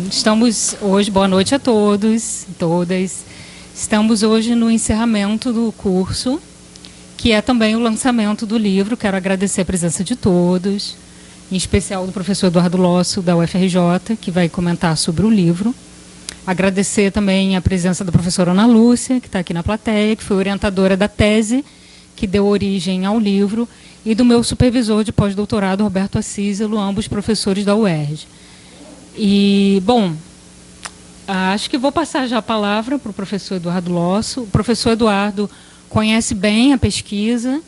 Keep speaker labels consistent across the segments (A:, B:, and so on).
A: Estamos hoje, boa noite a todos e todas. Estamos hoje no encerramento do curso, que é também o lançamento do livro. Quero agradecer a presença de todos, em especial do professor Eduardo Losso, da UFRJ, que vai comentar sobre o livro. Agradecer também a presença da professora Ana Lúcia, que está aqui na plateia, que foi orientadora da tese que deu origem ao livro, e do meu supervisor de pós-doutorado, Roberto Assíselo, ambos professores da UERJ. E, bom, acho que vou passar já a palavra para o professor Eduardo Losso. O professor Eduardo conhece bem a pesquisa,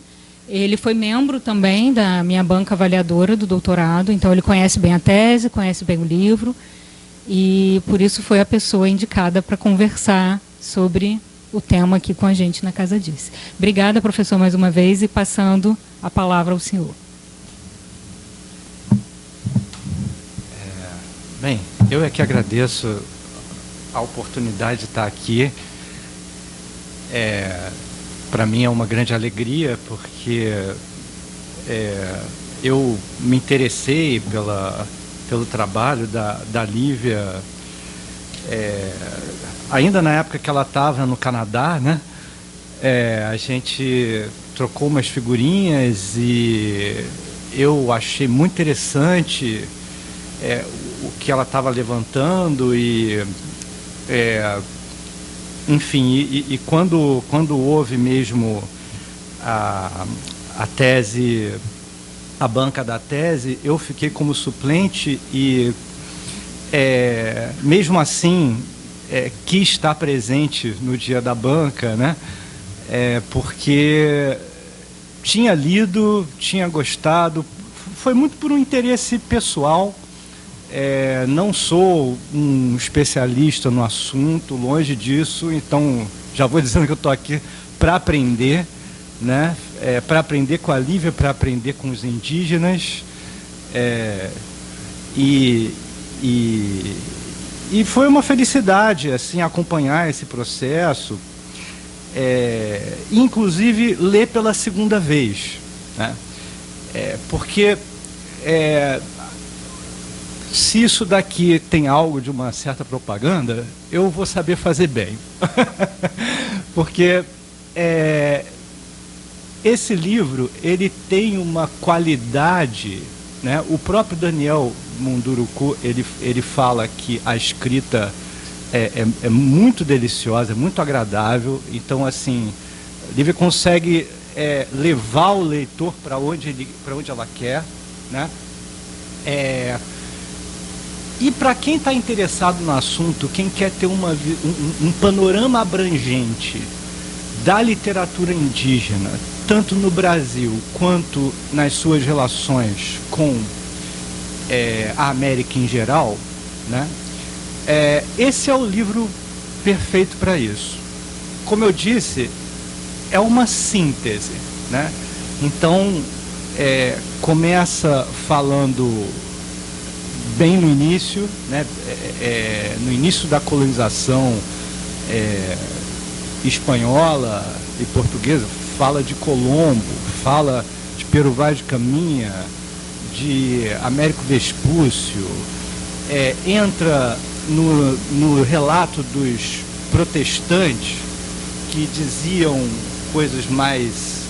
A: ele foi membro também da minha banca avaliadora do doutorado, então ele conhece bem a tese, conhece bem o livro, e por isso foi a pessoa indicada para conversar sobre o tema aqui com a gente na Casa Disse. Obrigada, professor, mais uma vez, e passando a palavra ao senhor.
B: Bem, eu é que agradeço a oportunidade de estar aqui. Para mim é uma grande alegria, porque eu me interessei pelo trabalho da Lívia, ainda na época que ela estava no Canadá, né? A gente trocou umas figurinhas e eu achei muito interessante o que ela estava levantando e enfim, e quando houve mesmo a tese, a banca da tese, eu fiquei como suplente e mesmo assim quis estar presente no dia da banca, né? Porque tinha lido, tinha gostado, foi muito por um interesse pessoal. Não sou um especialista no assunto, longe disso, então já vou dizendo que eu estou aqui para aprender, né? Para aprender com a Lívia, para aprender com os indígenas, e foi uma felicidade assim acompanhar esse processo, inclusive ler pela segunda vez, né? Porque se isso daqui tem algo de uma certa propaganda, eu vou saber fazer bem. Porque esse livro, ele tem uma qualidade, né? O próprio Daniel Munduruku, ele fala que a escrita é muito deliciosa, é muito agradável. Então, assim, a Lívia consegue levar o leitor para onde ela quer, né? E para quem está interessado no assunto, quem quer ter um panorama abrangente da literatura indígena, tanto no Brasil quanto nas suas relações com a América em geral, né? Esse é o livro perfeito para isso. Como eu disse, é uma síntese, né? Então, começa falando bem no início, né? No início da colonização espanhola e portuguesa, fala de Colombo, fala de Pero Vaz de Caminha, de Américo Vespúcio, entra no relato dos protestantes que diziam coisas mais,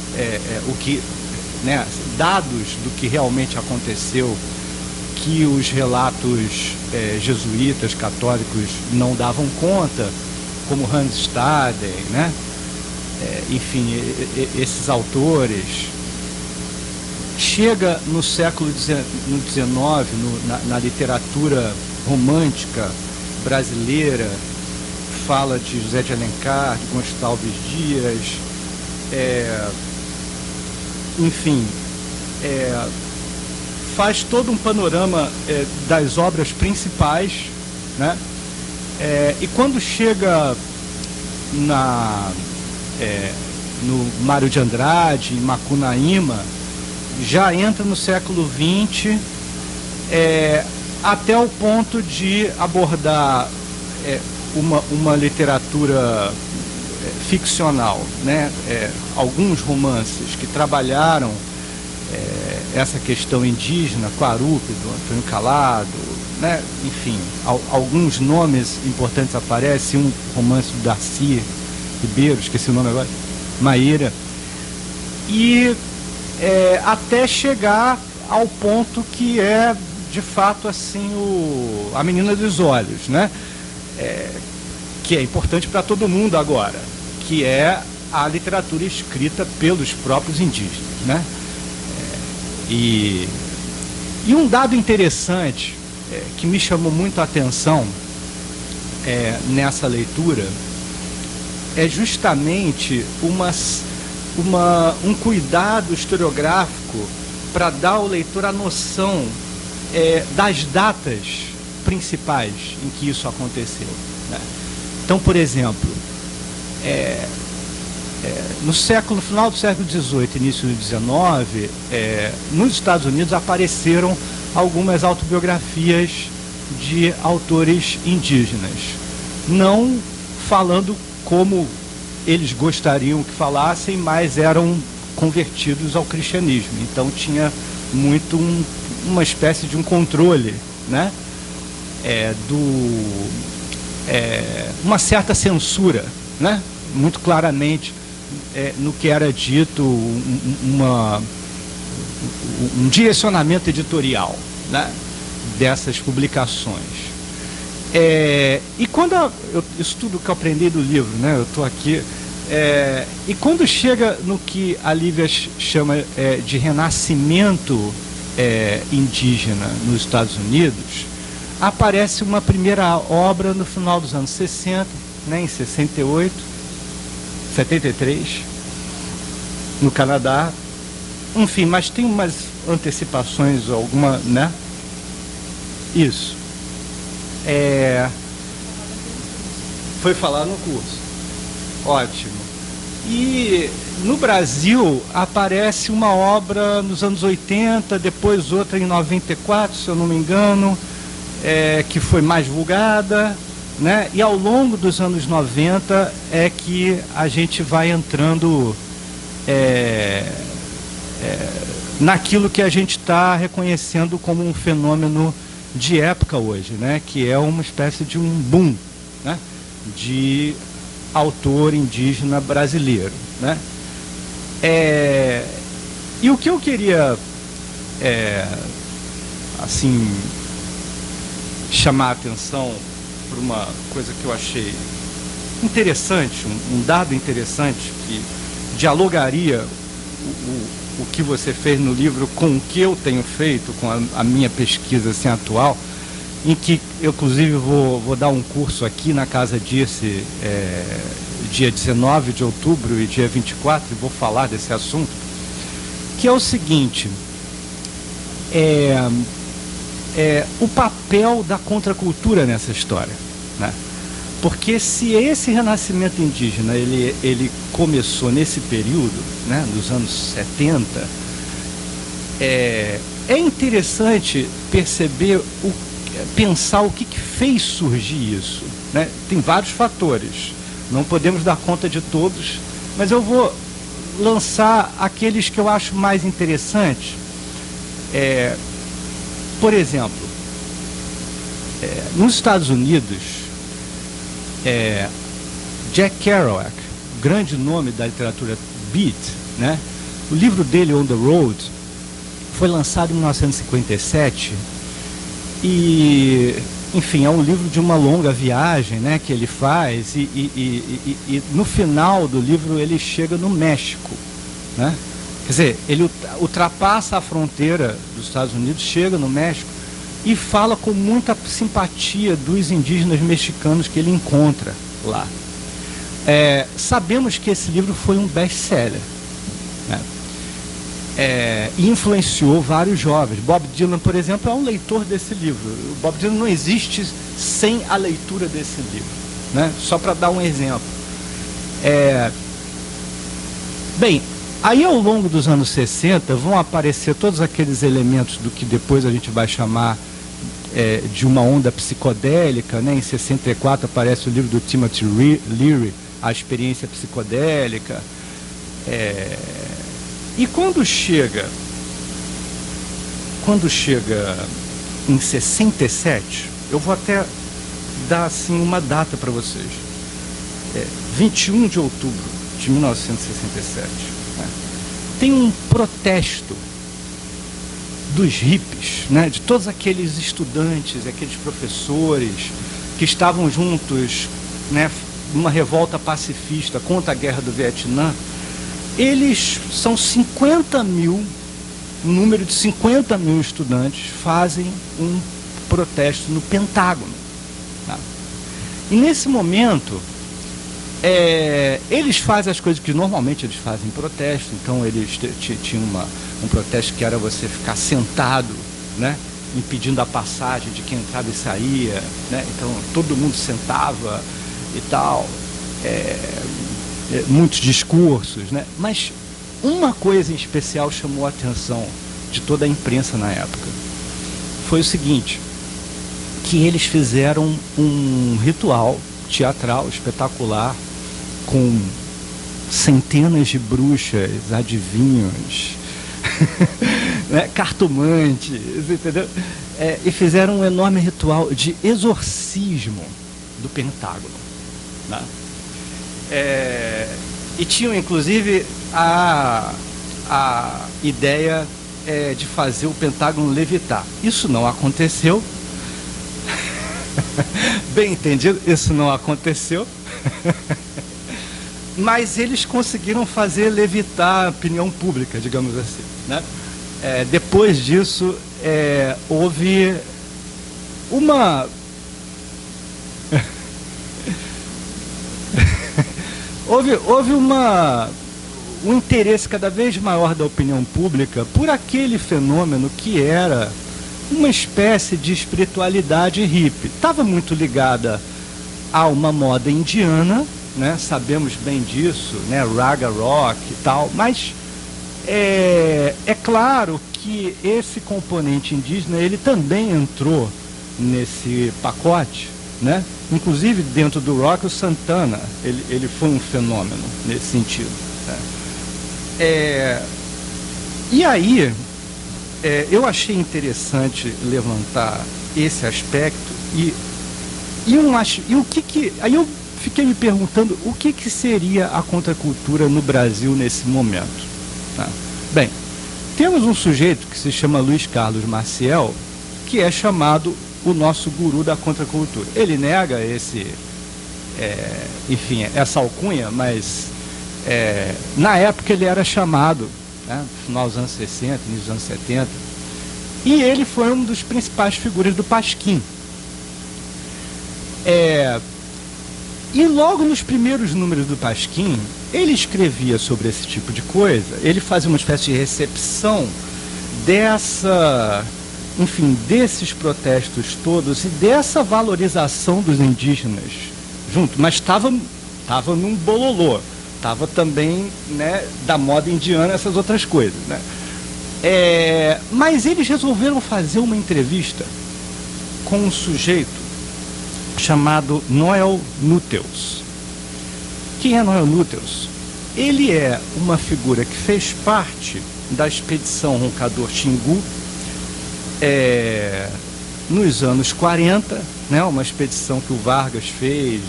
B: né, dados do que realmente aconteceu, que os relatos jesuítas, católicos não davam conta, como Hans Staden, né? Enfim, esses autores. Chega no século XIX, na literatura romântica brasileira, fala de José de Alencar, de Gonçalves Dias, enfim, faz todo um panorama das obras principais, né? E quando chega no Mário de Andrade, em Macunaíma, já entra no século XX, até o ponto de abordar uma literatura ficcional, né? Alguns romances que trabalharam essa questão indígena, Quarúpido, Antônio Calado, né? Enfim, alguns nomes importantes aparecem, um romance do Darcy Ribeiro, esqueci o nome agora, Maíra, e até chegar ao ponto que é, de fato, assim, A Menina dos Olhos, né? Que é importante para todo mundo agora, que é a literatura escrita pelos próprios indígenas, né? E um dado interessante que me chamou muito a atenção nessa leitura é justamente um cuidado historiográfico para dar ao leitor a noção das datas principais em que isso aconteceu, né? Então, por exemplo, no final do século XVIII, início do XIX, nos Estados Unidos apareceram algumas autobiografias de autores indígenas, não falando como eles gostariam que falassem, mas eram convertidos ao cristianismo. Então tinha muito uma espécie de um controle, né? Uma certa censura, né? Muito claramente no que era dito, um direcionamento editorial, né? Dessas publicações. E quando isso tudo que eu aprendi do livro, né? Eu estou aqui. E quando chega no que a Lívia chama de renascimento indígena nos Estados Unidos, aparece uma primeira obra no final dos anos 60, né, em 68, 73, no Canadá. Enfim, mas tem umas antecipações, alguma, né? Isso. Foi falar no curso. Ótimo. E no Brasil aparece uma obra nos anos 80, depois outra em 94, se eu não me engano, que foi mais divulgada, né? E ao longo dos anos 90 é que a gente vai entrando naquilo que a gente está reconhecendo como um fenômeno de época hoje, né? Que é uma espécie de um boom, né? De autor indígena brasileiro, né? E o que eu queria assim chamar a atenção para uma coisa que eu achei interessante, um dado interessante que dialogaria o que você fez no livro com o que eu tenho feito, com a minha pesquisa assim, atual, em que eu, inclusive, vou dar um curso aqui na Casa Dirce, dia 19 de outubro e dia 24, e vou falar desse assunto, que é o seguinte, o papel da contracultura nessa história, né? Porque se esse renascimento indígena ele começou nesse período, né, nos anos 70, é interessante pensar o que fez surgir isso, né? Tem vários fatores, não podemos dar conta de todos, mas eu vou lançar aqueles que eu acho mais interessantes. Por exemplo, nos Estados Unidos, Jack Kerouac, grande nome da literatura beat, né? O livro dele, On the Road, foi lançado em 1957 e, enfim, é um livro de uma longa viagem, né, que ele faz e no final do livro ele chega no México, né? Quer dizer, ele ultrapassa a fronteira dos Estados Unidos, chega no México e fala com muita simpatia dos indígenas mexicanos que ele encontra lá. Sabemos que esse livro foi um best-seller, né? E influenciou vários jovens. Bob Dylan, por exemplo, é um leitor desse livro. O Bob Dylan não existe sem a leitura desse livro, né? Só para dar um exemplo. Bem, aí ao longo dos anos 60 vão aparecer todos aqueles elementos do que depois a gente vai chamar de uma onda psicodélica, né? Em 64 aparece o livro do Timothy Leary, A Experiência Psicodélica. E quando chega em 67, eu vou até dar assim uma data para vocês. 21 de outubro de 1967. Né? Tem um protesto dos hippies, né? De todos aqueles estudantes, aqueles professores que estavam juntos, né? Numa revolta pacifista contra a guerra do Vietnã. Eles são 50 mil, um número de 50 mil estudantes fazem um protesto no Pentágono. Tá? E nesse momento, eles fazem as coisas que normalmente eles fazem em protesto. Então eles tinham um protesto que era você ficar sentado, né? Impedindo a passagem de quem entrava e saía, né? Então todo mundo sentava e tal. Muitos discursos, né? Mas uma coisa em especial chamou a atenção de toda a imprensa na época. Foi o seguinte, que eles fizeram um ritual teatral espetacular com centenas de bruxas, adivinhos, né? Cartomantes, entendeu? E fizeram um enorme ritual de exorcismo do Pentágono. Né? E tinham inclusive a ideia de fazer o Pentágono levitar. Isso não aconteceu. Bem entendido, isso não aconteceu. Mas eles conseguiram fazer levitar a opinião pública, digamos assim. Né? Depois disso, houve uma... houve um interesse cada vez maior da opinião pública por aquele fenômeno que era uma espécie de espiritualidade hippie. Estava muito ligada a uma moda indiana, né? Sabemos bem disso, né? Raga rock e tal, mas é claro que esse componente indígena ele também entrou nesse pacote, né? Inclusive dentro do rock o Santana ele foi um fenômeno nesse sentido, né? E aí eu achei interessante levantar esse aspecto e o que aí eu fiquei me perguntando o que seria a contracultura no Brasil nesse momento. Tá? Bem, temos um sujeito que se chama Luiz Carlos Maciel, que é chamado o nosso guru da contracultura. Ele nega enfim, essa alcunha, mas na época ele era chamado, né, no final dos anos 60, início dos anos 70, e ele foi uma das principais figuras do Pasquim. E logo nos primeiros números do Pasquim, ele escrevia sobre esse tipo de coisa, ele fazia uma espécie de recepção desses protestos todos e dessa valorização dos indígenas junto, mas estava num bololô, estava também, né, da moda indiana, essas outras coisas, né? Mas eles resolveram fazer uma entrevista com um sujeito chamado Noel Nuttels. Quem é Noel Nuttels? Ele é uma figura que fez parte da expedição Roncador Xingu nos anos 40, né, uma expedição que o Vargas fez,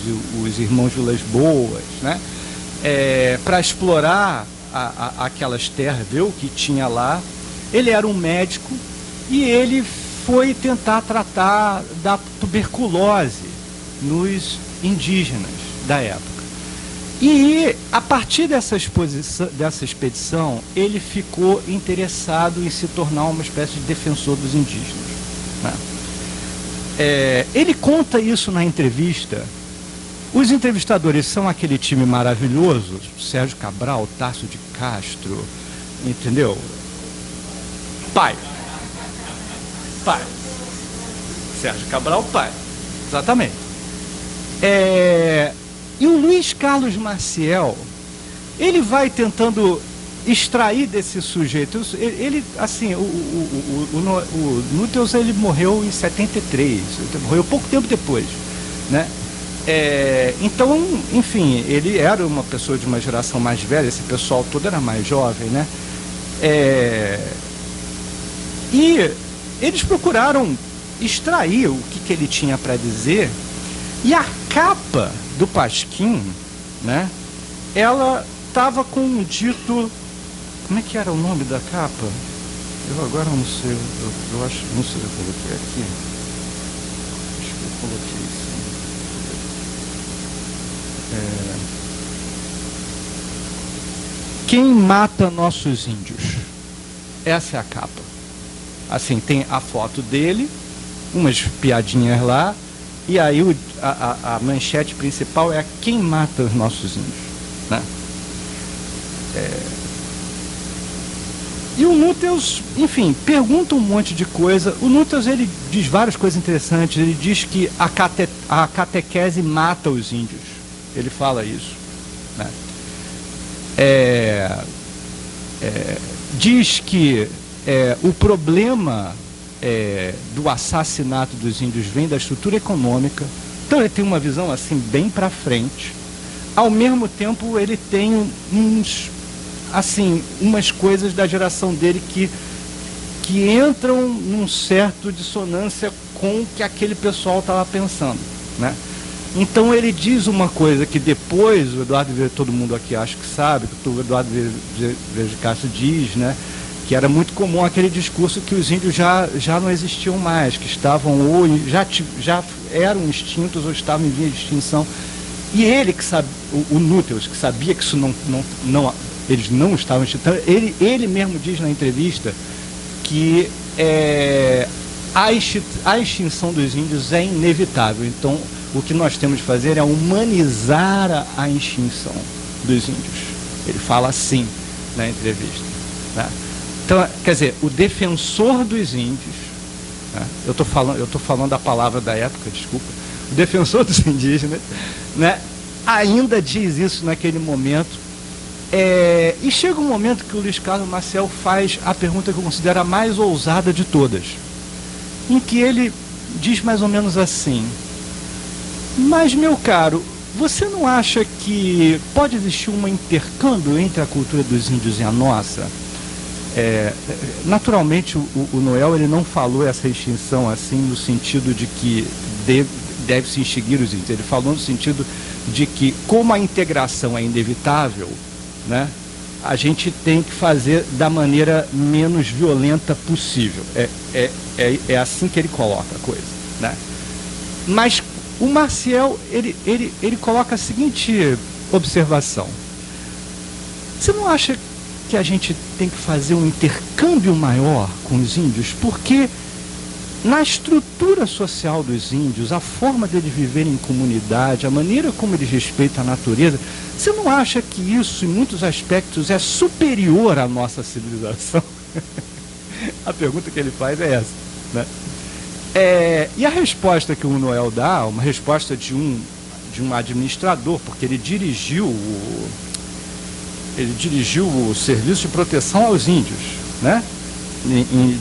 B: os irmãos Vilas Boas, né, para explorar aquelas terras, ver o que tinha lá. Ele era um médico e ele foi tentar tratar da tuberculose nos indígenas da época. E a partir dessa expedição, ele ficou interessado em se tornar uma espécie de defensor dos indígenas. Né? Ele conta isso na entrevista. Os entrevistadores são aquele time maravilhoso, Sérgio Cabral, Tasso de Castro, entendeu? Pai. Sérgio Cabral, pai. Exatamente. E o Luiz Carlos Maciel, ele vai tentando extrair desse sujeito. Ele, assim, o Nuttels, ele morreu em 73, morreu pouco tempo depois, né? Então, enfim, ele era uma pessoa de uma geração mais velha, esse pessoal todo era mais jovem, né? E eles procuraram extrair o que ele tinha para dizer, e a capa do Pasquim, né, ela estava com um dito... Como é que era o nome da capa? Eu agora não sei, eu acho, não sei se eu coloquei aqui. Acho que eu coloquei sim. Quem mata nossos índios? Essa é a capa. Assim, tem a foto dele, umas piadinhas lá, e aí a manchete principal é quem mata os nossos índios, né? E o Núteus, enfim, pergunta um monte de coisa. O Núteus, ele diz várias coisas interessantes. Ele diz que a catequese mata os índios. Ele fala isso, né? Diz que o problema do assassinato dos índios vem da estrutura econômica. Então ele tem uma visão assim bem para frente. Ao mesmo tempo ele tem umas coisas da geração dele que entram num certo dissonância com o que aquele pessoal estava pensando, né? Então ele diz uma coisa que depois o Eduardo Vieira, todo mundo aqui acho que sabe, que o Eduardo Vieira de Castro diz, né, que era muito comum aquele discurso que os índios já não existiam mais, que estavam ou já eram extintos ou estavam em via de extinção. E ele que sabe, o Núteus, que sabia que isso eles não estavam extintos, ele mesmo diz na entrevista que a extinção dos índios é inevitável. Então, o que nós temos de fazer é humanizar a extinção dos índios. Ele fala assim na entrevista, né? Então, quer dizer, o defensor dos índios, né? Eu estou falando a palavra da época, desculpa, o defensor dos indígenas, né, ainda diz isso naquele momento. E chega um momento que o Luiz Carlos Maciel faz a pergunta que eu considero a mais ousada de todas, em que ele diz mais ou menos assim: mas, meu caro, você não acha que pode existir um intercâmbio entre a cultura dos índios e a nossa? Naturalmente, o Noel ele não falou essa extinção assim no sentido de que deve-se extinguir os índios. Ele falou no sentido de que, como a integração é inevitável, né, a gente tem que fazer da maneira menos violenta possível. É assim que ele coloca a coisa, né? Mas o Maciel, ele coloca a seguinte observação: você não acha que a gente tem que fazer um intercâmbio maior com os índios? Porque na estrutura social dos índios, a forma deles viverem em comunidade, a maneira como eles respeitam a natureza, você não acha que isso, em muitos aspectos, é superior à nossa civilização? A pergunta que ele faz é essa, né? E a resposta que o Noel dá, uma resposta de um administrador, porque ele dirigiu o Serviço de Proteção aos Índios, né,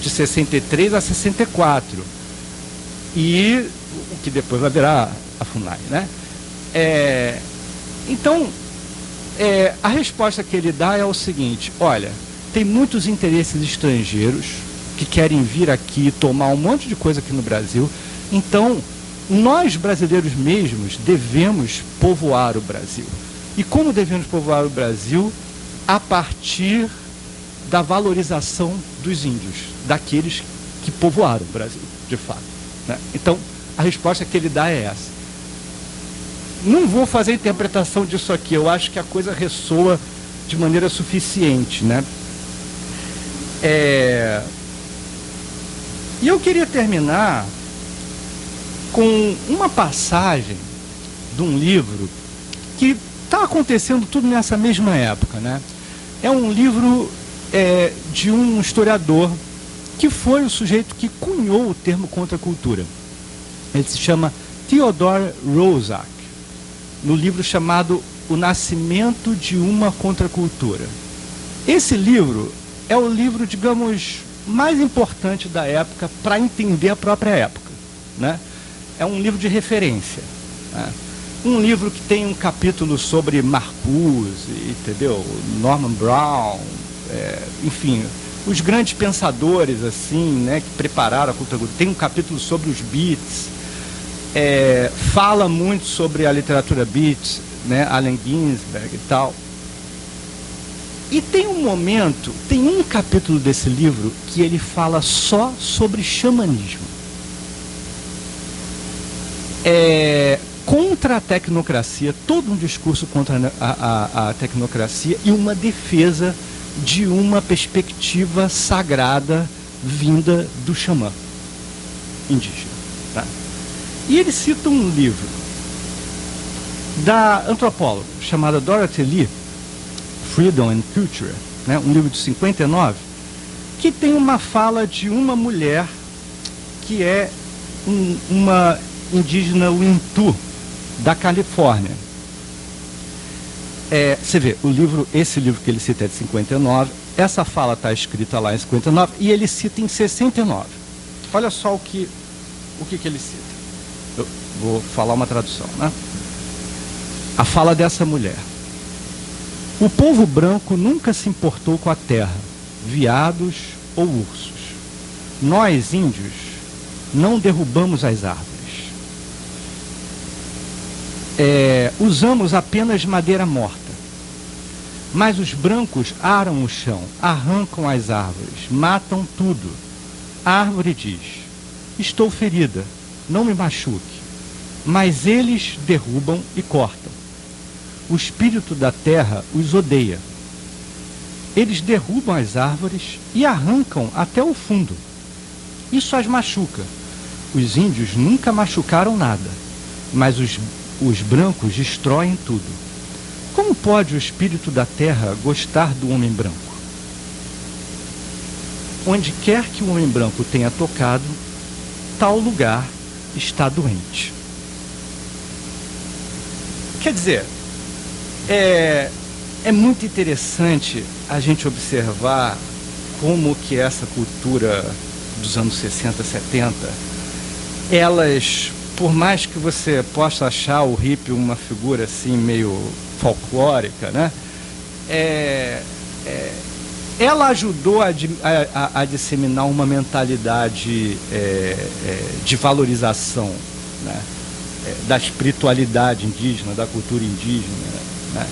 B: de 63 a 64, e o que depois vai virar a FUNAI, né? Então, a resposta que ele dá é o seguinte: olha, tem muitos interesses estrangeiros que querem vir aqui e tomar um monte de coisa aqui no Brasil. Então, nós brasileiros mesmos devemos povoar o Brasil. E como devemos povoar o Brasil? A partir da valorização dos índios, daqueles que povoaram o Brasil, de fato, né? Então, a resposta que ele dá é essa. Não vou fazer a interpretação disso aqui, eu acho que a coisa ressoa de maneira suficiente, né? E eu queria terminar com uma passagem de um livro que está acontecendo tudo nessa mesma época, né? É um livro de um historiador que foi o sujeito que cunhou o termo contracultura. Ele se chama Theodore Roszak, no livro chamado O Nascimento de uma Contracultura. Esse livro é o livro, digamos, mais importante da época para entender a própria época, né? É um livro de referência, né? Um livro que tem um capítulo sobre Marcuse, entendeu? Norman Brown, enfim, os grandes pensadores, assim, né, que prepararam a cultura. Tem um capítulo sobre os beats, fala muito sobre a literatura beat, né, Allen Ginsberg e tal. E tem um momento, tem um capítulo desse livro que ele fala só sobre xamanismo. Contra a tecnocracia, todo um discurso contra a tecnocracia e uma defesa de uma perspectiva sagrada vinda do xamã indígena. Tá? E ele cita um livro da antropóloga chamada Dorothy Lee, Freedom and Culture, né? Um livro de 59, que tem uma fala de uma mulher que é uma indígena Wintu da Califórnia. Você vê, esse livro que ele cita é de 59, essa fala está escrita lá em 59 e ele cita em 69. Olha só o que ele cita. Eu vou falar uma tradução, né? A fala dessa mulher. O povo branco nunca se importou com a terra, veados ou ursos. Nós, índios, não derrubamos as árvores. Usamos apenas madeira morta. Mas os brancos aram o chão, arrancam as árvores, matam tudo. A árvore diz: estou ferida, não me machuque. Mas eles derrubam e cortam. O espírito da terra os odeia. Eles derrubam as árvores e arrancam até o fundo. Isso as machuca. Os índios nunca machucaram nada, mas os brancos destroem tudo. Como pode o espírito da terra gostar do homem branco? Onde quer que o homem branco tenha tocado, tal lugar está doente. Quer dizer, é muito interessante a gente observar como que essa cultura dos anos 60, 70, elas, por mais que você possa achar o hippie uma figura assim meio folclórica, né? Ela ajudou a disseminar uma mentalidade de valorização, né? Da espiritualidade indígena, da cultura indígena, né?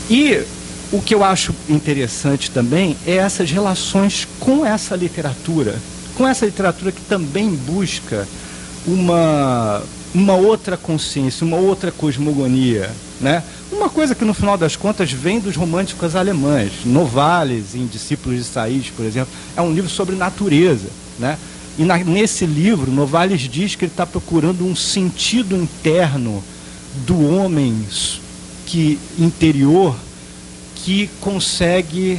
B: E o que eu acho interessante também é essas relações com essa literatura que também busca uma outra consciência, uma outra cosmogonia, né? Uma coisa que no final das contas vem dos românticos alemães. Novalis, em Discípulos de Saiz, por exemplo, é um livro sobre natureza, né? E nesse livro, Novalis diz que ele está procurando um sentido interno do homem interior que consegue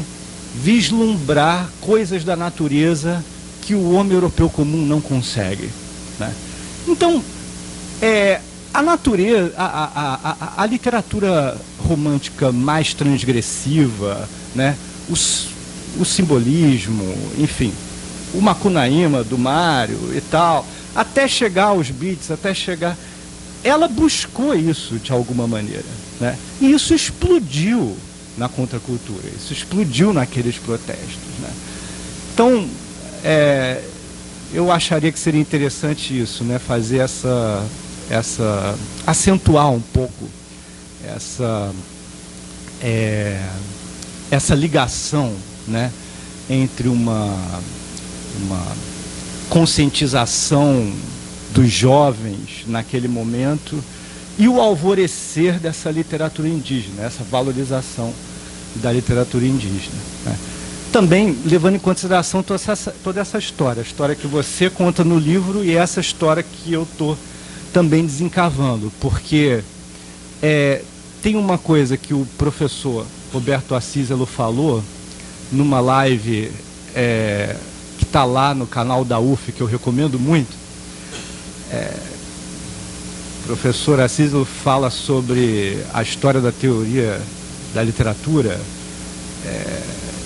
B: vislumbrar coisas da natureza que o homem europeu comum não consegue, né? Então, a natureza, a literatura romântica mais transgressiva, né? O simbolismo, enfim, o Macunaíma do Mário e tal, até chegar aos beats, ela buscou isso de alguma maneira, né? E isso explodiu na contracultura, isso explodiu naqueles protestos, né? Então, eu acharia que seria interessante isso, né? Fazer acentuar um pouco essa ligação, né? Entre uma conscientização dos jovens naquele momento e o alvorecer dessa literatura indígena, essa valorização da literatura indígena, né? Também levando em consideração toda essa história, a história que você conta no livro e essa história que eu estou também desencavando, porque tem uma coisa que o professor Roberto Acíselo falou numa live que está lá no canal da UF, que eu recomendo muito. O professor Acíselo fala sobre a história da teoria da literatura,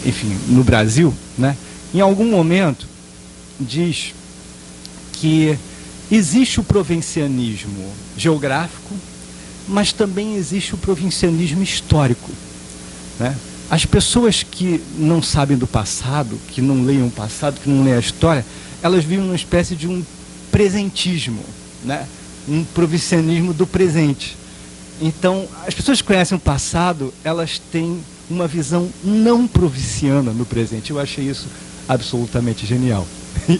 B: enfim, no Brasil, né? Em algum momento diz que existe o provincianismo geográfico, mas também existe o provincianismo histórico, né? As pessoas que não sabem do passado, que não leem o passado, que não leem a história, elas vivem numa espécie de um presentismo, né? Um provincianismo do presente. Então, as pessoas que conhecem o passado, elas têm uma visão não provinciana no presente. Eu achei isso absolutamente genial.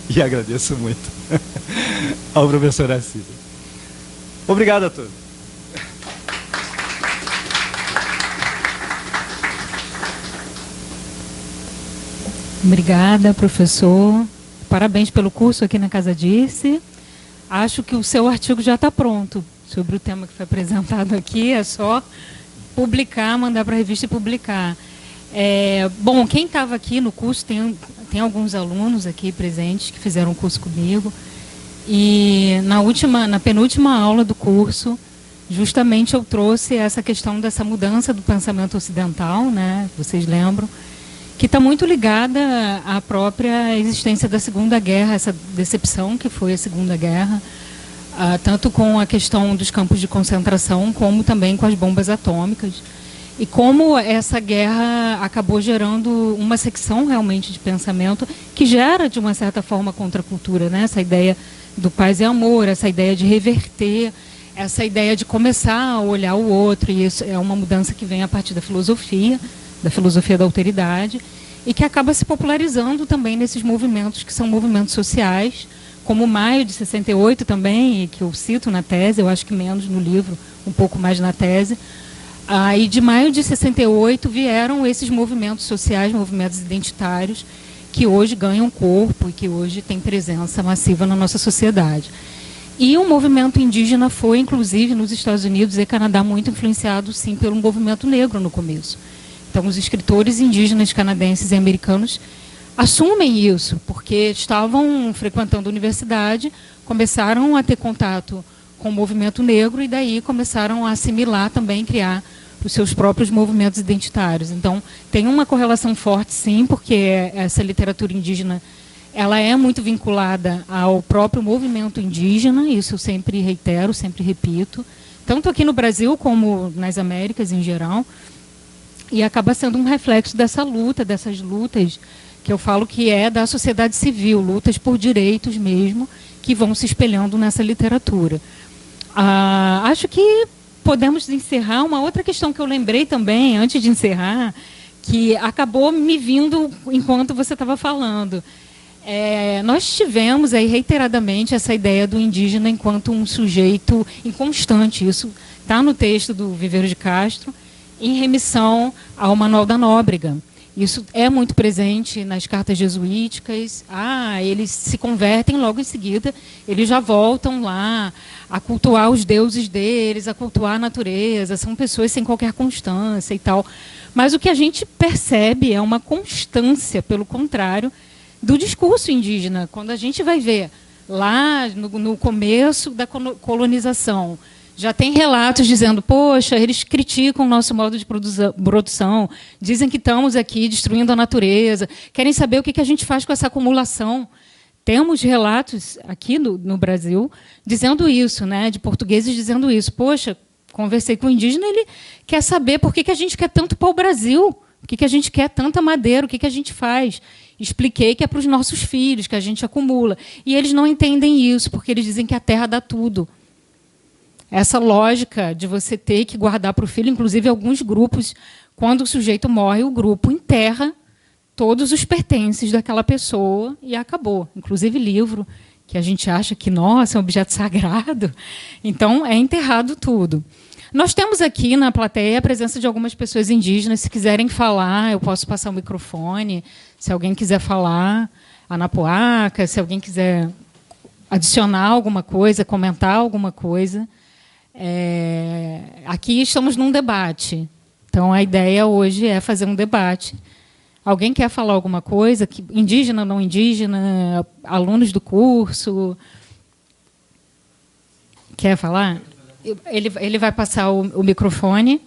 B: E agradeço muito ao professor Assis. Obrigado a todos.
A: Obrigada, professor. Parabéns pelo curso aqui na Casa Dirce. Acho que o seu artigo já está pronto sobre o tema que foi apresentado aqui. É só publicar, mandar para a revista e publicar. Bom, quem estava aqui no curso, tem alguns alunos aqui presentes que fizeram o curso comigo. E na penúltima aula do curso, justamente eu trouxe essa questão dessa mudança do pensamento ocidental, né? Vocês lembram? Que está muito ligada à própria existência da Segunda Guerra, essa decepção que foi a Segunda Guerra, tanto com a questão dos campos de concentração, como também com as bombas atômicas. E como essa guerra acabou gerando uma secção realmente de pensamento que gera, de uma certa forma, contracultura, né? Essa ideia do paz e amor, essa ideia de reverter, essa ideia de começar a olhar o outro, e isso é uma mudança que vem a partir da filosofia da alteridade, e que acaba se popularizando também nesses movimentos que são movimentos sociais, como o Maio de 68 também, que eu cito na tese, eu acho que menos no livro, um pouco mais na tese. E de Maio de 68 vieram esses movimentos sociais, movimentos identitários, que hoje ganham corpo e que hoje têm presença massiva na nossa sociedade. E o movimento indígena foi, inclusive, nos Estados Unidos e Canadá, muito influenciado, sim, pelo movimento negro no começo. Então, os escritores indígenas canadenses e americanos assumem isso, porque estavam frequentando a universidade, começaram a ter contato com o movimento negro e daí começaram a assimilar também, criar os seus próprios movimentos identitários. Então, tem uma correlação forte, sim, porque essa literatura indígena ela é muito vinculada ao próprio movimento indígena, isso eu sempre reitero, sempre repito, tanto aqui no Brasil como nas Américas em geral. E acaba sendo um reflexo dessa luta, dessas lutas que eu falo que é da sociedade civil, lutas por direitos mesmo, que vão se espelhando nessa literatura. Acho que podemos encerrar. Uma outra questão que eu lembrei também, antes de encerrar, que acabou me vindo enquanto você estava falando. Nós tivemos aí reiteradamente essa ideia do indígena enquanto um sujeito inconstante. Isso está no texto do Viveiro de Castro, em remissão ao Manuel da Nóbrega. Isso é muito presente nas cartas jesuíticas. Eles se convertem logo em seguida, eles já voltam lá a cultuar os deuses deles, a cultuar a natureza, são pessoas sem qualquer constância e tal. Mas o que a gente percebe é uma constância, pelo contrário, do discurso indígena. Quando a gente vai ver lá no começo da colonização, já tem relatos dizendo, poxa, eles criticam o nosso modo de produção, dizem que estamos aqui destruindo a natureza, querem saber o que a gente faz com essa acumulação. Temos relatos aqui no Brasil dizendo isso, né, de portugueses dizendo isso. Poxa, conversei com o indígena, ele quer saber por que a gente quer tanto pau-brasil, por que a gente quer tanta madeira, o que a gente faz. Expliquei que é para os nossos filhos, que a gente acumula. E eles não entendem isso, porque eles dizem que a terra dá tudo. Essa lógica de você ter que guardar para o filho, inclusive alguns grupos, quando o sujeito morre, o grupo enterra todos os pertences daquela pessoa e acabou. Inclusive livro, que a gente acha que, nossa, é um objeto sagrado. Então, é enterrado tudo. Nós temos aqui na plateia a presença de algumas pessoas indígenas. Se quiserem falar, eu posso passar o microfone. Se alguém quiser falar, Anapuaca, se alguém quiser adicionar alguma coisa, comentar alguma coisa. Aqui estamos num debate. Então, a ideia hoje é fazer um debate. Alguém quer falar alguma coisa? Indígena, não indígena? Alunos do curso? Quer falar? Ele vai passar o microfone.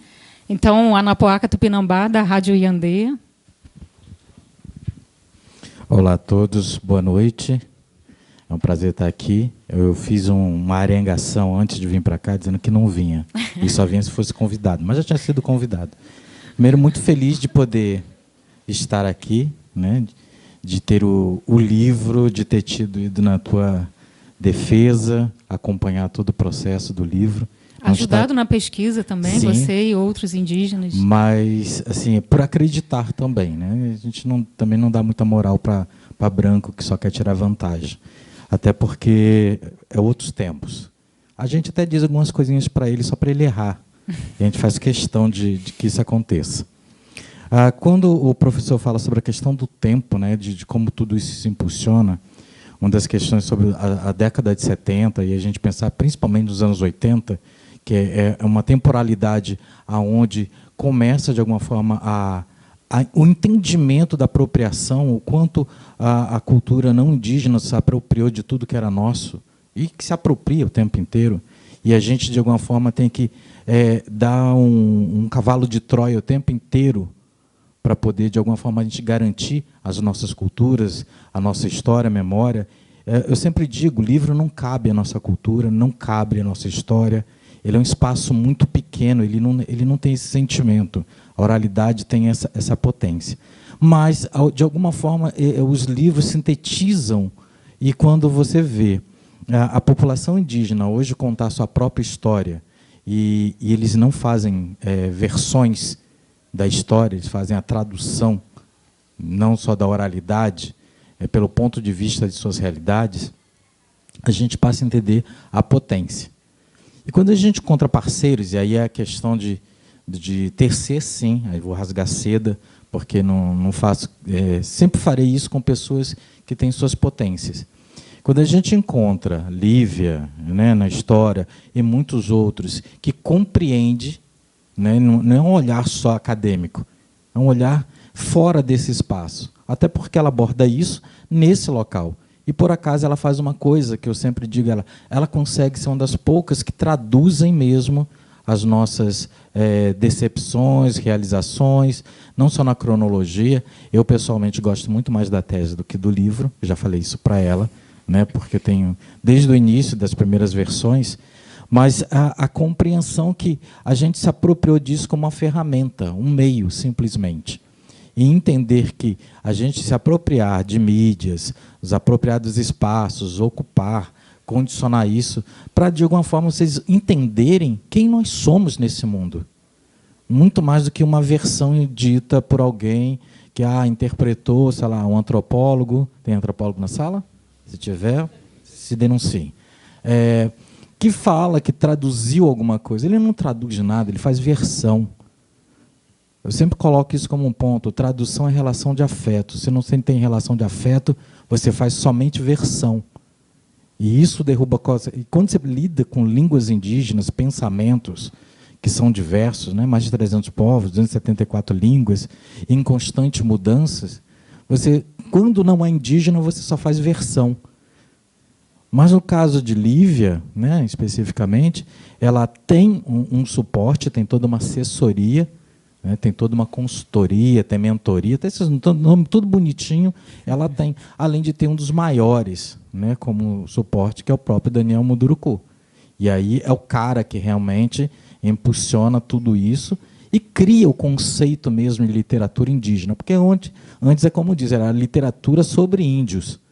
A: Então, Anapuaca Tupinambá, da Rádio Iandê.
C: Olá a todos, boa noite. É um prazer estar aqui. Eu fiz uma arengação antes de vir para cá, dizendo que não vinha. E só vinha se fosse convidado. Mas já tinha sido convidado. Primeiro, muito feliz de poder estar aqui, né? De ter o livro, de ter ido na tua defesa, acompanhar todo o processo do livro.
A: Ajudado na pesquisa também,
C: Sim,
A: você e outros indígenas.
C: mas, assim, por acreditar também, né? A gente também não dá muita moral para branco que só quer tirar vantagem. Até porque é outros tempos. A gente até diz algumas coisinhas para ele só para ele errar. E a gente faz questão de que isso aconteça. Quando o professor fala sobre a questão do tempo, né, de como tudo isso se impulsiona, uma das questões sobre a década de 70, e a gente pensar principalmente nos anos 80, que é uma temporalidade onde começa, de alguma forma, o entendimento da apropriação, o quanto a cultura não indígena se apropriou de tudo que era nosso, e que se apropria o tempo inteiro, e a gente, de alguma forma, tem que dar um cavalo de Troia o tempo inteiro para poder, de alguma forma, a gente garantir as nossas culturas, a nossa história, a memória. Eu sempre digo, o livro não cabe à nossa cultura, não cabe à nossa história. Ele é um espaço muito pequeno, ele não tem esse sentimento. A oralidade tem essa potência. Mas, de alguma forma, os livros sintetizam, e quando você vê a população indígena hoje contar sua própria história, e eles não fazem versões da história, eles fazem a tradução, não só da oralidade, pelo ponto de vista de suas realidades, a gente passa a entender a potência. E quando a gente encontra parceiros, e aí é a questão de tecer, sim, aí vou rasgar seda, porque não faço, sempre farei isso com pessoas que têm suas potências. Quando a gente encontra Lívia, né, na história, e muitos outros, que compreende, né, não é um olhar só acadêmico, é um olhar fora desse espaço, até porque ela aborda isso nesse local. E, por acaso, ela faz uma coisa que eu sempre digo, ela consegue ser uma das poucas que traduzem mesmo as nossas decepções, realizações, não só na cronologia. Eu, pessoalmente, gosto muito mais da tese do que do livro, já falei isso para ela, né, porque eu tenho, desde o início das primeiras versões, mas a compreensão que a gente se apropriou disso como uma ferramenta, um meio, simplesmente. E entender que a gente se apropriar de mídias, nos apropriar dos espaços, ocupar, condicionar isso, para, de alguma forma, vocês entenderem quem nós somos nesse mundo. Muito mais do que uma versão dita por alguém que interpretou, sei lá, um antropólogo. Tem antropólogo na sala? Se tiver, se denuncie. Que fala, que traduziu alguma coisa. Ele não traduz nada, ele faz versão. Eu sempre coloco isso como um ponto. Tradução é relação de afeto. Se não tem relação de afeto, você faz somente versão. E isso derruba coisas. E quando você lida com línguas indígenas, pensamentos que são diversos, né? Mais de 300 povos, 274 línguas, em constantes mudanças, quando não é indígena, você só faz versão. Mas no caso de Lívia, né, especificamente, ela tem um suporte, tem toda uma assessoria, né, tem toda uma consultoria, tem mentoria, tem esses nome tudo bonitinho, ela tem, além de ter um dos maiores, né, como suporte, que é o próprio Daniel Munduruku. E aí é o cara que realmente impulsiona tudo isso e cria o conceito mesmo de literatura indígena, porque antes é como diz, era a literatura sobre índios.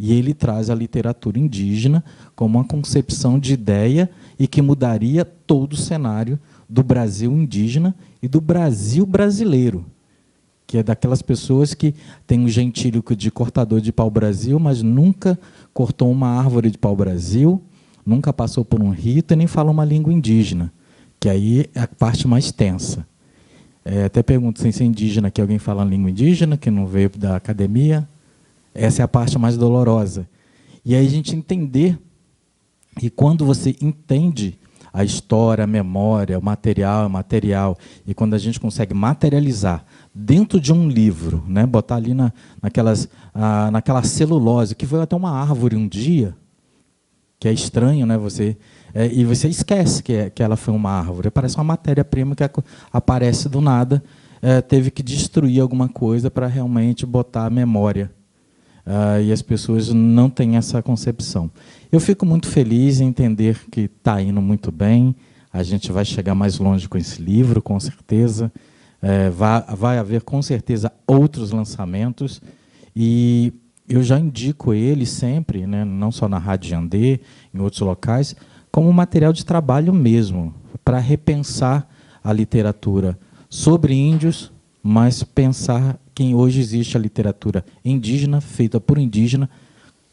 C: E ele traz a literatura indígena como uma concepção de ideia e que mudaria todo o cenário do Brasil indígena e do Brasil brasileiro, que é daquelas pessoas que têm um gentílico de cortador de pau-brasil, mas nunca cortou uma árvore de pau-brasil, nunca passou por um rito e nem fala uma língua indígena, que aí é a parte mais tensa. Até pergunto se é indígena, que alguém fala língua indígena, que não veio da academia. Essa é a parte mais dolorosa. E aí a gente entender, e quando você entende a história, a memória, o material, e quando a gente consegue materializar dentro de um livro, né, botar ali naquela celulose, que foi até uma árvore um dia, que é estranho, né, e você esquece que ela foi uma árvore, parece uma matéria-prima que aparece do nada, teve que destruir alguma coisa para realmente botar a memória. E as pessoas não têm essa concepção. Eu fico muito feliz em entender que está indo muito bem, a gente vai chegar mais longe com esse livro, com certeza. Vai haver, com certeza, outros lançamentos, e eu já indico ele sempre, né, não só na Rádio Yandê, em outros locais, como material de trabalho mesmo, para repensar a literatura sobre índios, mas pensar que hoje existe a literatura indígena, feita por indígena,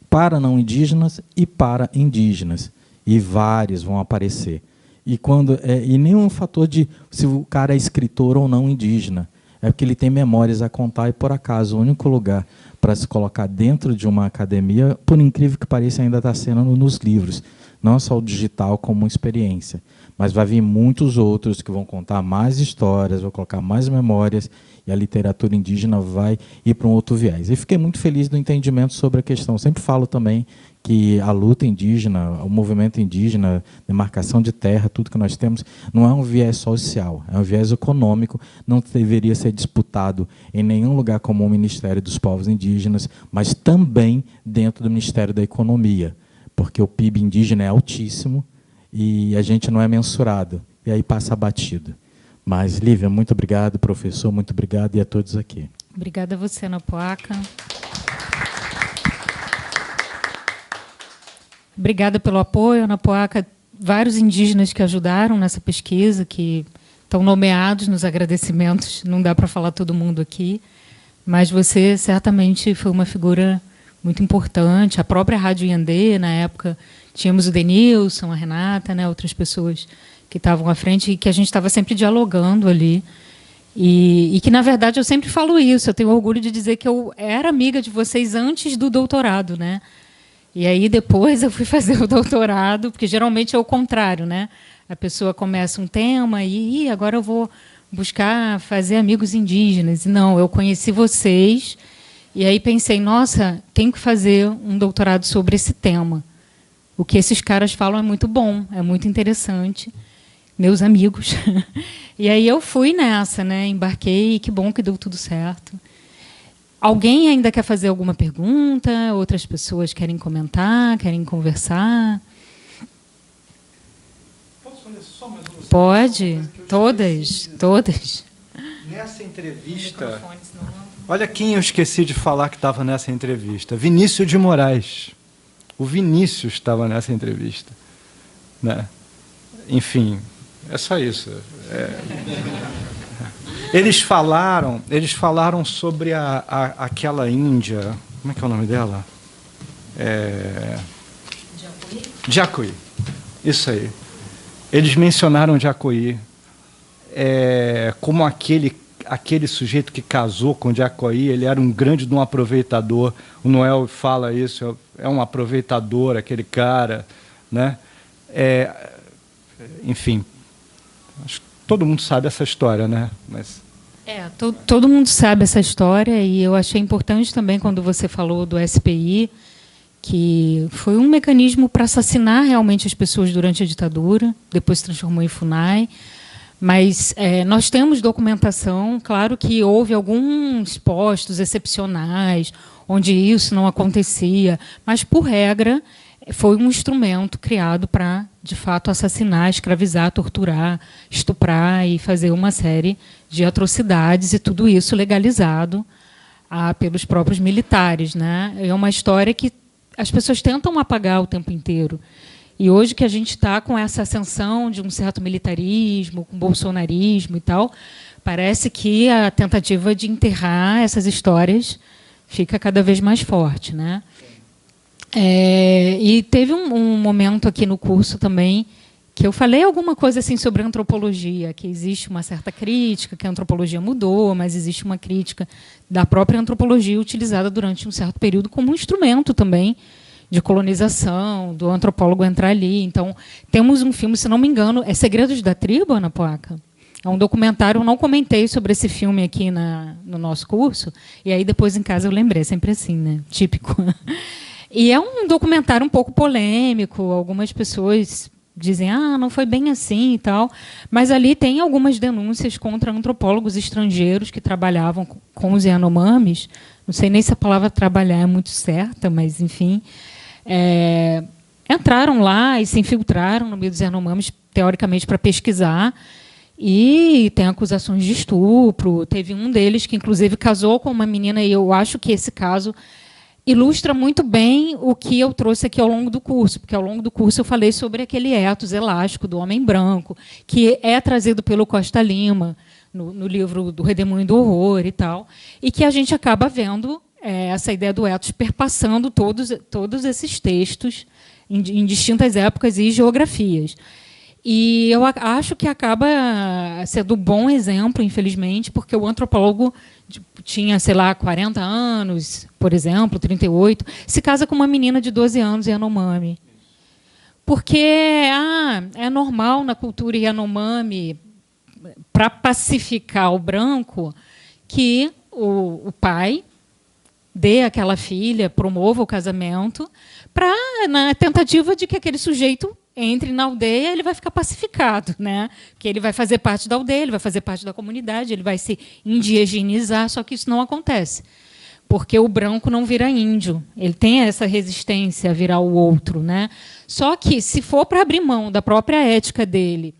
C: para não indígenas e para indígenas. E vários vão aparecer. E nenhum fator de se o cara é escritor ou não indígena. É porque ele tem memórias a contar, e, por acaso, o único lugar para se colocar dentro de uma academia, por incrível que pareça, ainda está sendo nos livros. Não só o digital como experiência. Mas vai vir muitos outros que vão contar mais histórias, vão colocar mais memórias, e a literatura indígena vai ir para um outro viés. E fiquei muito feliz do entendimento sobre a questão. Eu sempre falo também que a luta indígena, o movimento indígena, demarcação de terra, tudo que nós temos, não é um viés social, é um viés econômico, não deveria ser disputado em nenhum lugar como o Ministério dos Povos Indígenas, mas também dentro do Ministério da Economia, porque o PIB indígena é altíssimo e a gente não é mensurado, e aí passa batido. Mas, Lívia, muito obrigado, professor, muito obrigado, e a todos aqui.
A: Obrigada a você, Napoaca. Obrigada pelo apoio, Napoaca. Vários indígenas que ajudaram nessa pesquisa, que estão nomeados nos agradecimentos, não dá para falar todo mundo aqui, mas você certamente foi uma figura muito importante. A própria Rádio Yandê, na época, tínhamos o Denilson, a Renata, né, outras pessoas que estavam à frente e que a gente estava sempre dialogando ali. E que, na verdade, eu sempre falo isso, eu tenho orgulho de dizer que eu era amiga de vocês antes do doutorado, né? E aí, depois, eu fui fazer o doutorado, porque geralmente é o contrário, né? A pessoa começa um tema e agora eu vou buscar fazer amigos indígenas. E não, eu conheci vocês e aí pensei, nossa, tenho que fazer um doutorado sobre esse tema. O que esses caras falam é muito bom, é muito interessante. Meus amigos. E aí eu fui nessa, né? Embarquei, e que bom que deu tudo certo. Alguém ainda quer fazer alguma pergunta? Outras pessoas querem comentar, querem conversar?
B: Posso fazer só mais uma?
A: Pode, todas.
B: Nessa entrevista, olha quem eu esqueci de falar que estava nessa entrevista. Vinícius de Moraes. O Vinícius estava nessa entrevista, né? Enfim, é só isso. Eles falaram sobre aquela índia, como é que é o nome dela? Jacuí. Isso aí. Eles mencionaram Jacuí como aquele sujeito que casou com Jacuí, ele era um grande de um aproveitador. O Noel fala isso, é um aproveitador, aquele cara, né? Enfim, acho que todo mundo sabe essa história, né? Mas
A: todo mundo sabe essa história, e eu achei importante também quando você falou do SPI, que foi um mecanismo para assassinar realmente as pessoas durante a ditadura, depois se transformou em FUNAI. Mas nós temos documentação, claro que houve alguns postos excepcionais, onde isso não acontecia, mas, por regra, foi um instrumento criado para, de fato, assassinar, escravizar, torturar, estuprar e fazer uma série de atrocidades, e tudo isso legalizado pelos próprios militares, né? É uma história que as pessoas tentam apagar o tempo inteiro. E hoje que a gente está com essa ascensão de um certo militarismo, com bolsonarismo e tal, parece que a tentativa de enterrar essas histórias fica cada vez mais forte, né? E teve um momento aqui no curso também que eu falei alguma coisa assim sobre antropologia, que existe uma certa crítica, que a antropologia mudou, mas existe uma crítica da própria antropologia utilizada durante um certo período como um instrumento também de colonização, do antropólogo entrar ali. Então, temos um filme, se não me engano, é Segredos da Tribo, Ana Poaca? É um documentário, eu não comentei sobre esse filme aqui no nosso curso, e aí depois em casa eu lembrei, sempre assim, né? Típico. E é um documentário um pouco polêmico, algumas pessoas dizem, não foi bem assim e tal, mas ali tem algumas denúncias contra antropólogos estrangeiros que trabalhavam com os Yanomamis. Não sei nem se a palavra trabalhar é muito certa, mas, enfim, entraram lá e se infiltraram no meio dos Yanomamis, teoricamente, para pesquisar, E tem acusações de estupro. Teve um deles que, inclusive, casou com uma menina, e eu acho que esse caso ilustra muito bem o que eu trouxe aqui ao longo do curso, porque ao longo do curso eu falei sobre aquele ethos elástico do homem branco, que é trazido pelo Costa Lima, no livro do Redemoinho do Horror e tal, e que a gente acaba vendo essa ideia do ethos perpassando todos esses textos em distintas épocas e geografias. E eu acho que acaba sendo um bom exemplo, infelizmente, porque o antropólogo tinha, sei lá, 40 anos, por exemplo, 38, se casa com uma menina de 12 anos Yanomami. Porque é normal na cultura Yanomami, para pacificar o branco, que o pai dê àquela filha, promova o casamento, na tentativa de que aquele sujeito entre na aldeia, ele vai ficar pacificado, né? Que ele vai fazer parte da aldeia, ele vai fazer parte da comunidade, ele vai se indigenizar, só que isso não acontece. Porque o branco não vira índio, ele tem essa resistência a virar o outro, né? Só que, se for para abrir mão da própria ética dele,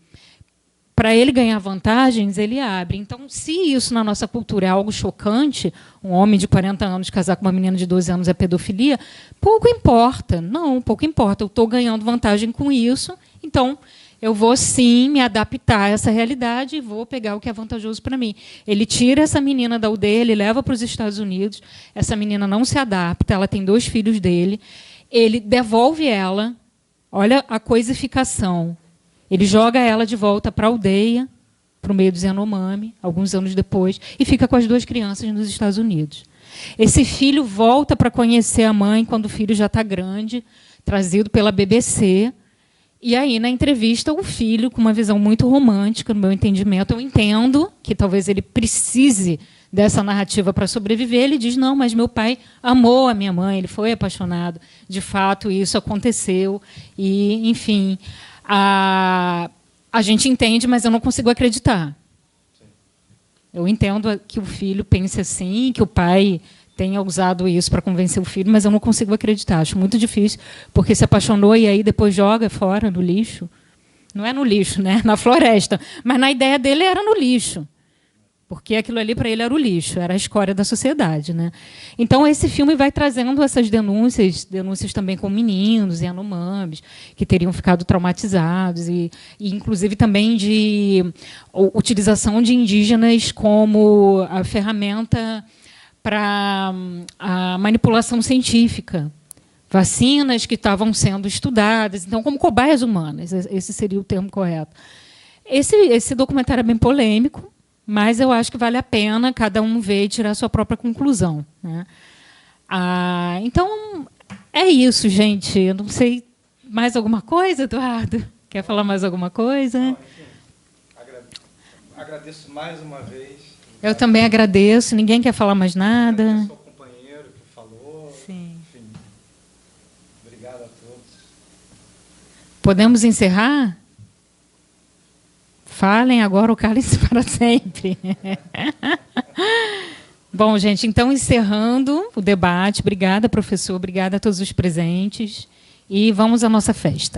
A: para ele ganhar vantagens, ele abre. Então, se isso na nossa cultura é algo chocante, um homem de 40 anos casar com uma menina de 12 anos é pedofilia, pouco importa. Não, pouco importa. Eu estou ganhando vantagem com isso, então eu vou, sim, me adaptar a essa realidade e vou pegar o que é vantajoso para mim. Ele tira essa menina da aldeia, ele leva para os Estados Unidos, essa menina não se adapta, ela tem 2 filhos dele, ele devolve ela, olha a coisificação. Ele joga ela de volta para a aldeia, para o meio dos Yanomami, alguns anos depois, e fica com as 2 crianças nos Estados Unidos. Esse filho volta para conhecer a mãe quando o filho já está grande, trazido pela BBC. E aí, na entrevista, o filho, com uma visão muito romântica, no meu entendimento, eu entendo que talvez ele precise dessa narrativa para sobreviver, ele diz, não, mas meu pai amou a minha mãe, ele foi apaixonado. De fato, isso aconteceu. E, enfim... A gente entende, mas eu não consigo acreditar. Eu entendo que o filho pense assim, que o pai tenha usado isso para convencer o filho, mas eu não consigo acreditar. Acho muito difícil, porque se apaixonou e aí depois joga fora no lixo. Não é no lixo, né? Na floresta. Mas na ideia dele era no lixo. Porque aquilo ali para ele era o lixo, era a escória da sociedade, né? Então esse filme vai trazendo essas denúncias também com meninos e Yanomamis que teriam ficado traumatizados e inclusive também de utilização de indígenas como a ferramenta para a manipulação científica, vacinas que estavam sendo estudadas, então como cobaias humanas, esse seria o termo correto. Esse documentário é bem polêmico, mas eu acho que vale a pena cada um ver e tirar a sua própria conclusão, né? Então, é isso, gente. Eu não sei mais alguma coisa, Eduardo? Quer falar mais alguma coisa?
B: Não, enfim, agradeço mais uma vez.
A: Eu também agradeço. Ninguém quer falar mais nada?
B: Agradeço ao companheiro que falou.
A: Sim.
B: Enfim, obrigado a todos.
A: Podemos encerrar? Falem agora o cálice para sempre. Bom, gente, então, encerrando o debate. Obrigada, professor. Obrigada a todos os presentes. E vamos à nossa festa.